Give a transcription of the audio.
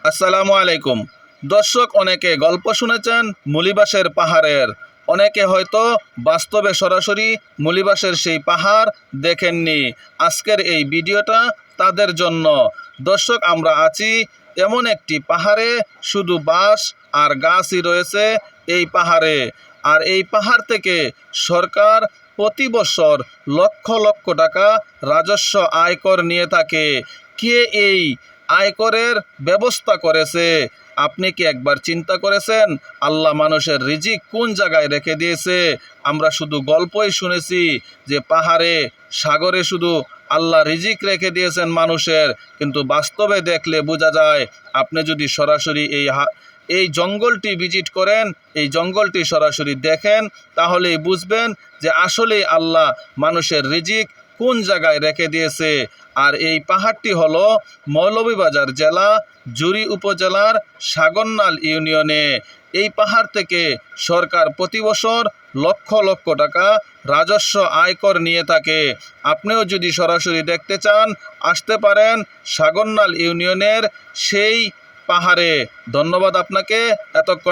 আসসালামু আলাইকুম। দর্শক, অনেকে গল্প শুনেছেন মুলিবাসের পাহাড়ের, অনেকে হয়তো বাস্তবে সরাসরি মুলিবাসের সেই পাহাড় দেখেননি। আজকের এই ভিডিওটা তাদের জন্য। দর্শক, আমরা আছি এমন একটি পাহাড়ে, শুধু বাঁশ আর গাছই রয়েছে এই পাহাড়ে। আর এই পাহাড় থেকে সরকার প্রতি বছর লক্ষ লক্ষ টাকা রাজস্ব আয়কর নিয়ে থাকে। কে এই আয়করের ব্যবস্থা করেছে? আপনি কি একবার চিন্তা করেছেন আল্লাহ মানুষের রিজিক কোন জায়গায় রেখে দিয়েছে? আমরা শুধু গল্পই শুনেছি যে পাহাড়ে, সাগরে শুধু আল্লাহ রিজিক রেখে দিয়েছেন মানুষের, কিন্তু বাস্তবে দেখলে বোঝা যায়। আপনি যদি সরাসরি এই জঙ্গলটি ভিজিট করেন, এই জঙ্গলটি সরাসরি দেখেন, তাহলেই বুঝবেন যে আসলেই আল্লাহ মানুষের রিজিক কোন জায়গায় রেখে দিয়েছে। আর এই পাহাড়টি হলো মৌলভীবাজার জেলা জুরি উপজেলার সাগরনাল ইউনিয়নে। এই পাহাড় থেকে সরকার প্রতি বছর লক্ষ লক্ষ টাকা রাজস্ব আয়কর নিয়ে থাকে। আপনিও যদি সরাসরি দেখতে চান, আসতে পারেন সাগরনাল ইউনিয়নের সেই পাহাড়ে। ধন্যবাদ আপনাকে এতক্ষণ